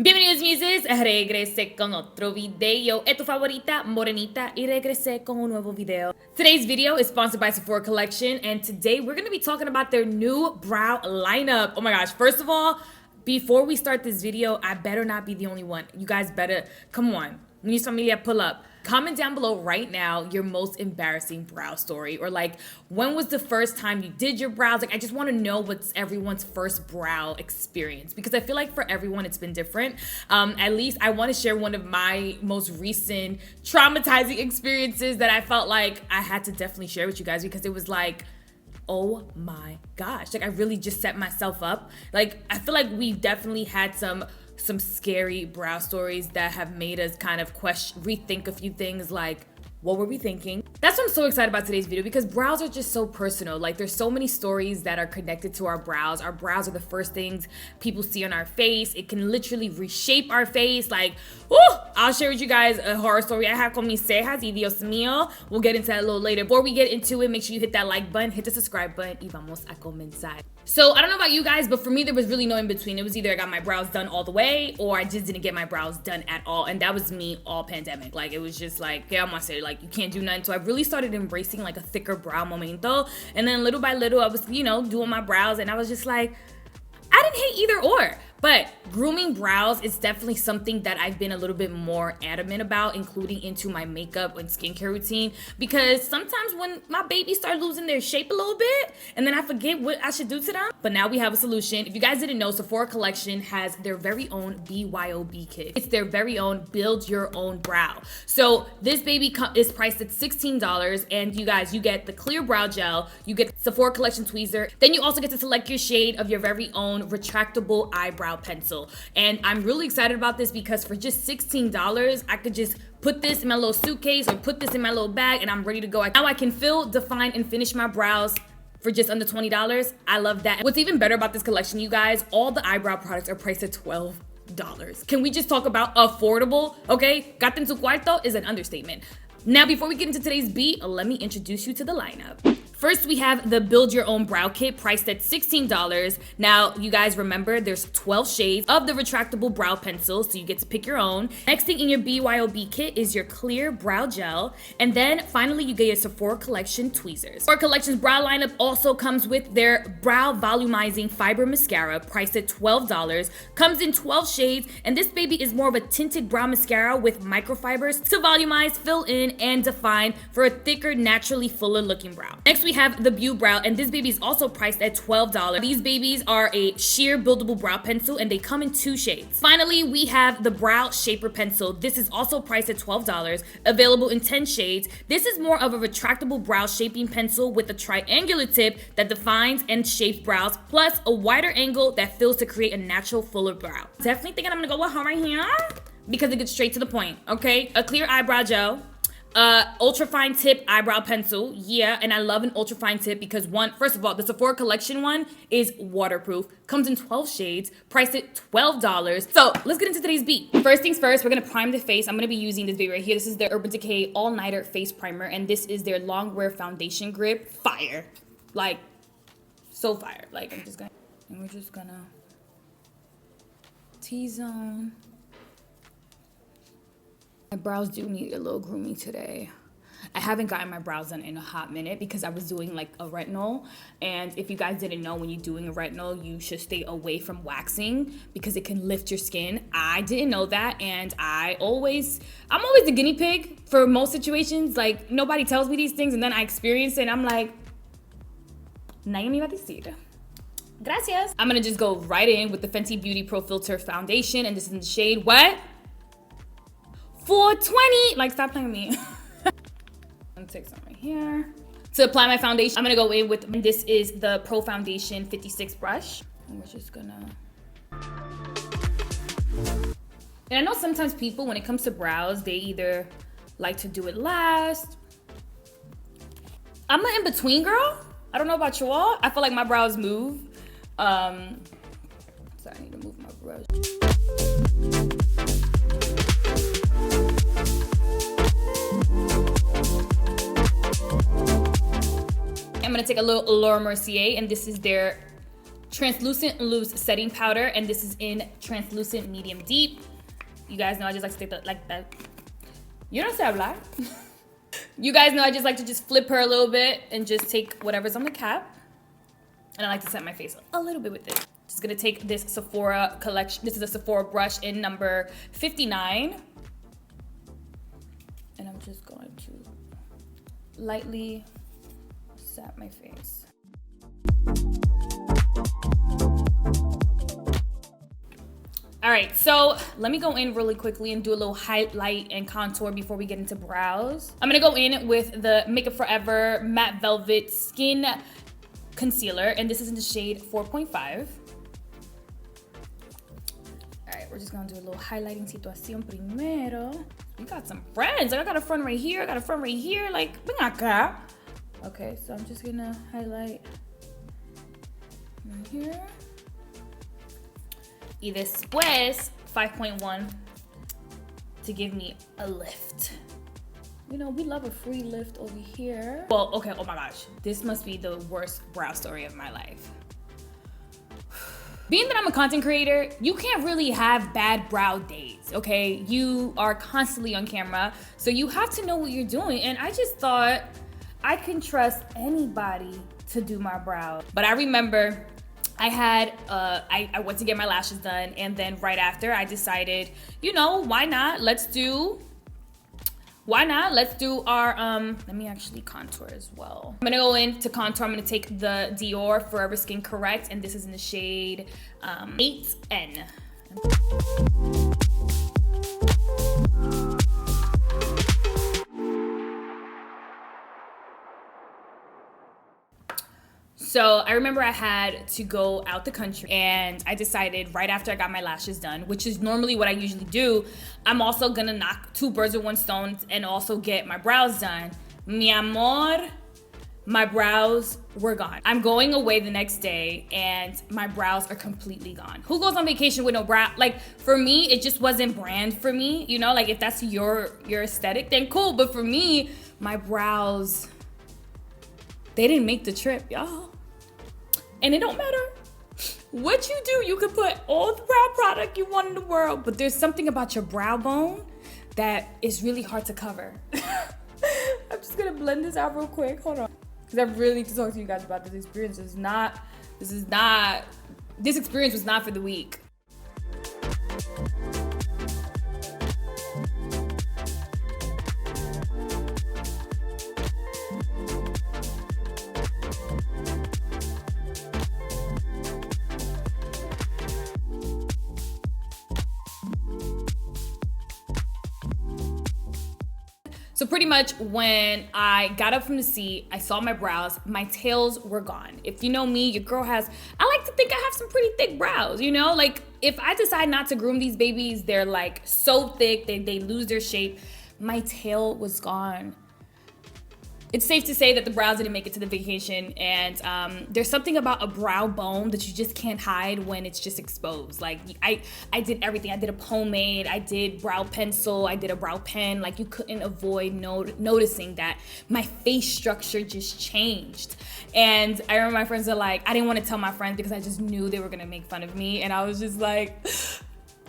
Bienvenidos muses, regresé con otro video. Es tu favorita, morenita, y regresé con un nuevo video. Today's video is sponsored by Sephora Collection, and today we're going to be talking about their new brow lineup. Oh my gosh, first of all, before we start this video, I better not be the only one. You guys better, come on, we need somebody to pull up. Comment down below right now your most embarrassing brow story, or like when was the first time you did your brows. Like I just want to know what's everyone's first brow experience, because I feel like for everyone it's been different. At least I want to share one of my most recent traumatizing experiences that I felt like I had to definitely share with you guys, because it was like, oh my gosh, like I really just set myself up. Like I feel like we definitely had some scary brow stories that have made us kind of rethink a few things, like what were we thinking? That's why I'm so excited about today's video, because brows are just so personal. Like there's so many stories that are connected to our brows. Our brows are the first things people see on our face. It can literally reshape our face. Like, whoo! I'll share with you guys a horror story I have con mis cejas y Dios mío. We'll get into that a little later. Before we get into it, make sure you hit that like button, hit the subscribe button, y vamos a comenzar. So I don't know about you guys, but for me there was really no in between. It was either I got my brows done all the way, or I just didn't get my brows done at all. And that was me all pandemic. Like it was just like, yeah, I'm gonna say, like, you can't do nothing. So I really started embracing like a thicker brow momento. And then little by little I was, you know, doing my brows, and I was just like, I didn't hate either or. But grooming brows is definitely something that I've been a little bit more adamant about including into my makeup and skincare routine, because sometimes when my babies start losing their shape a little bit and then I forget what I should do to them. But now we have a solution. If you guys didn't know, Sephora Collection has their very own BYOB kit. It's their very own build your own brow. So this baby is priced at $16, and you guys, you get the clear brow gel, you get Sephora Collection tweezer, then you also get to select your shade of your very own retractable eyebrow pencil. And I'm really excited about this because for just $16 I could just put this in my little suitcase or put this in my little bag and I'm ready to go. Now I can fill, define, and finish my brows for just under $20. I love that. What's even better about this collection, you guys, all the eyebrow products are priced at $12. Can we just talk about affordable? Okay, gato en su cuarto is an understatement. Now before we get into today's beat, let me introduce you to the lineup. First, we have the Build Your Own Brow Kit priced at $16. Now, you guys remember there's 12 shades of the retractable brow pencil, so you get to pick your own. Next thing in your BYOB kit is your clear brow gel. And then finally, you get your Sephora Collection tweezers. Sephora Collection's brow lineup also comes with their Brow Volumizing Fiber Mascara priced at $12. Comes in 12 shades, and this baby is more of a tinted brow mascara with microfibers to volumize, fill in, and define for a thicker, naturally fuller looking brow. Next, we have the BYOB, and this baby is also priced at $12. These babies are a sheer buildable brow pencil, and they come in 2 shades. Finally, we have the Brow Shaper Pencil. This is also priced at $12, available in 10 shades. This is more of a retractable brow shaping pencil with a triangular tip that defines and shapes brows, plus a wider angle that fills to create a natural, fuller brow. Definitely thinking I'm gonna go with her right here because it gets straight to the point, okay? A clear eyebrow gel, ultra fine tip eyebrow pencil, yeah, and I love an ultra fine tip because first of all, the Sephora Collection one is waterproof, comes in 12 shades, priced at $12. So let's get into today's beat. First things first, we're gonna prime the face. I'm gonna be using this baby right here. This is their Urban Decay All Nighter Face Primer, and this is their long wear foundation grip. Fire, like so fire. Like we're just gonna T-zone. My brows do need a little grooming today. I haven't gotten my brows done in a hot minute because I was doing like a retinol. And if you guys didn't know, when you're doing a retinol, you should stay away from waxing because it can lift your skin. I didn't know that, and I'm always the guinea pig for most situations. Like nobody tells me these things and then I experience it and I'm like, nadie me va a decir. Gracias. I'm gonna just go right in with the Fenty Beauty Pro Filter Foundation, and this is in the shade what? 420. Like, stop playing with me. I'm gonna take some right here. To apply my foundation, I'm gonna go in with, this is the Pro Foundation 56 brush. And we're just gonna, and I know sometimes people, when it comes to brows, they either like to do it last. I'm an in-between girl. I don't know about you all. I feel like my brows move. So I need to move my brush. I'm gonna take a little Laura Mercier, and this is their translucent loose setting powder, and this is in translucent medium deep. You guys know I just like to take that like that. You don't say hablar. You guys know I just like to just flip her a little bit and just take whatever's on the cap. And I like to set my face a little bit with it. Just gonna take this Sephora collection. This is a Sephora brush in number 59. And I'm just going to lightly set my face. All right, so let me go in really quickly and do a little highlight and contour before we get into brows. I'm gonna go in with the Makeup Forever Matte Velvet Skin Concealer, and this is in the shade 4.5. All right, we're just gonna do a little highlighting situación primero. We got some friends. Like, I got a friend right here, I got a friend right here. Like, ven acá. Okay, so I'm just gonna highlight right here. Y después 5.1 to give me a lift. You know, we love a free lift over here. Well, okay, oh my gosh. This must be the worst brow story of my life. Being that I'm a content creator, you can't really have bad brow days, okay? You are constantly on camera, so you have to know what you're doing. And I just thought I can trust anybody to do my brow. But I remember I had, I went to get my lashes done, and then right after I decided, you know, why not? Let's do our, let me actually contour as well. I'm gonna go into contour. I'm gonna take the Dior Forever Skin Correct, and this is in the shade 8N. So I remember I had to go out the country, and I decided right after I got my lashes done, which is normally what I usually do, I'm also gonna knock 2 birds with 1 stone and also get my brows done. Mi amor, my brows were gone. I'm going away the next day and my brows are completely gone. Who goes on vacation with no brow? Like, for me, it just wasn't brand for me. You know, like, if that's your aesthetic, then cool. But for me, my brows, they didn't make the trip, y'all. And it don't matter what you do. You can put all the brow product you want in the world, but there's something about your brow bone that is really hard to cover. I'm just gonna blend this out real quick. Hold on. Because I really need to talk to you guys about this experience. This experience was not for the weak. So pretty much when I got up from the seat, I saw my brows, my tails were gone. If you know me, your girl I like to think I have some pretty thick brows, you know? Like, if I decide not to groom these babies, they're like so thick, they lose their shape. My tail was gone. It's safe to say that the brows didn't make it to the vacation, and there's something about a brow bone that you just can't hide when it's just exposed. Like, I did everything. I did a pomade, I did brow pencil, I did a brow pen. Like, you couldn't avoid noticing that my face structure just changed. And I remember my friends are like, I didn't want to tell my friends because I just knew they were gonna make fun of me, and I was just like,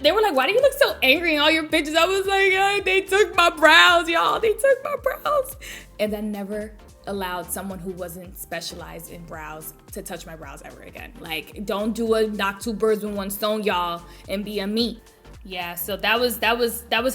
they were like, why do you look so angry in all your pictures? I was like, oh, they took my brows, y'all. They took my brows. And I never allowed someone who wasn't specialized in brows to touch my brows ever again. Like, don't do a knock 2 birds with 1 stone, y'all, and be a me. Yeah, so that was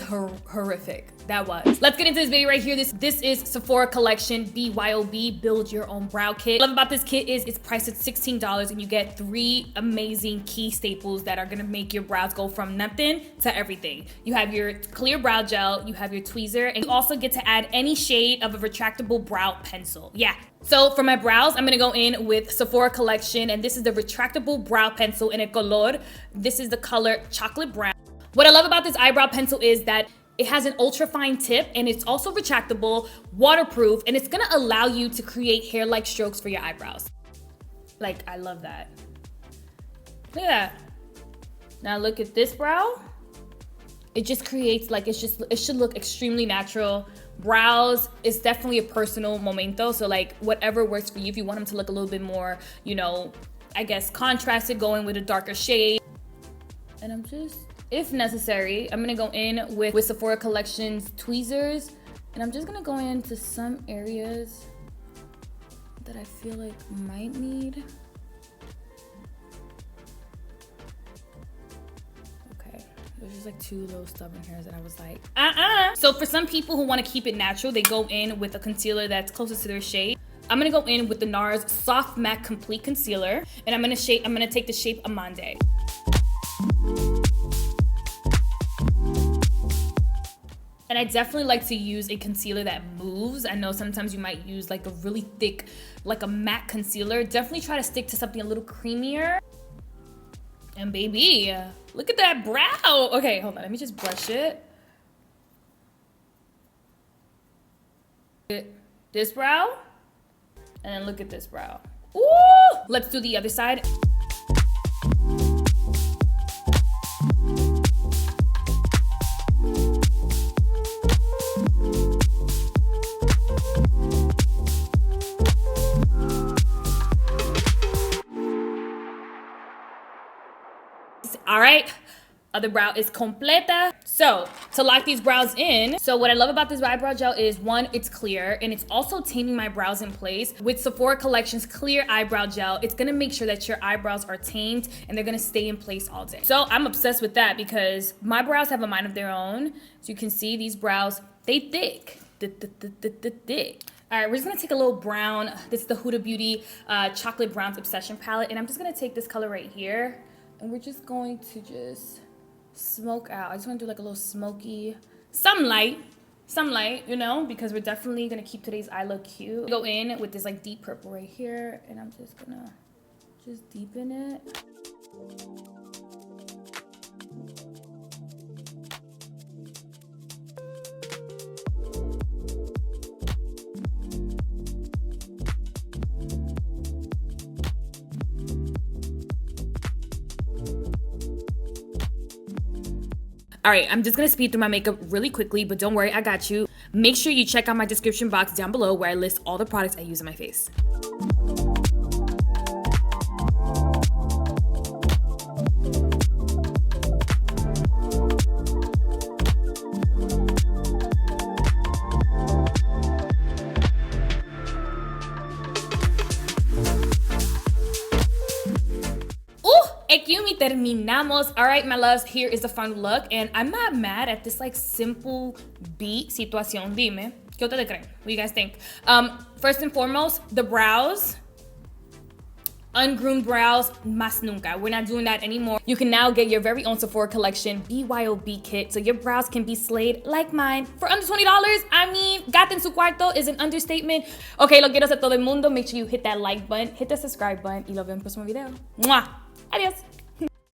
horrific. That was. Let's get into this video right here. This is Sephora collection BYOB, Build Your Own Brow Kit. What I love about this kit is it's priced at $16, and you get 3 amazing key staples that are gonna make your brows go from nothing to everything. You have your clear brow gel, you have your tweezer, and you also get to add any shade of a retractable brow pencil. Yeah. So for my brows, I'm gonna go in with Sephora collection, and this is the retractable brow pencil in a color. This is the color chocolate brown. What I love about this eyebrow pencil is that it has an ultra fine tip, and it's also retractable, waterproof, and it's gonna allow you to create hair-like strokes for your eyebrows. Like, I love that. Look at that. Now look at this brow. It just creates, like, it should look extremely natural. Brows is definitely a personal momento, so like whatever works for you. If you want them to look a little bit more, you know, I guess, contrasted, going with a darker shade. And I'm just, if necessary, I'm gonna go in with Sephora Collection's tweezers, and I'm just gonna go into some areas that I feel like might need. Okay, there's just like 2 little stubborn hairs that I was like, So for some people who wanna keep it natural, they go in with a concealer that's closest to their shade. I'm gonna go in with the NARS Soft Matte Complete Concealer, and I'm gonna take the shape Amande. And I definitely like to use a concealer that moves. I know sometimes you might use like a really thick, like a matte concealer. Definitely try to stick to something a little creamier. And baby, look at that brow. Okay, hold on, let me just brush it. This brow, and then look at this brow. Ooh! Let's do the other side. All right, other brow is completa. So to lock these brows in, so what I love about this eyebrow gel is, 1, it's clear, and it's also taming my brows in place. With Sephora Collection's clear eyebrow gel, it's gonna make sure that your eyebrows are tamed and they're gonna stay in place all day. So I'm obsessed with that because my brows have a mind of their own. So you can see these brows, they thick. All right, we're just gonna take a little brown. This is the Huda Beauty Chocolate Browns Obsession palette, and I'm just gonna take this color right here, and we're just going to just smoke out. I just want to do like a little smoky, some light, you know, because we're definitely gonna keep today's eye look cute. Go in with this like deep purple right here, and I'm just gonna just deepen it. All right, I'm just gonna speed through my makeup really quickly, but don't worry, I got you. Make sure you check out my description box down below where I list all the products I use on my face. Terminamos. All right, my loves, here is the final look, and I'm not mad at this like simple beat situación. Dime, ¿qué ustedes creen? What do you guys think? First and foremost, the brows. Ungroomed brows, más nunca. We're not doing that anymore. You can now get your very own Sephora Collection BYOB kit, so your brows can be slayed like mine for under $20. I mean, gata en su cuarto is an understatement. Okay, lo quiero a todo el mundo. Make sure you hit that like button, hit the subscribe button, y lo veo en el próximo video. ¡Mua! Adiós.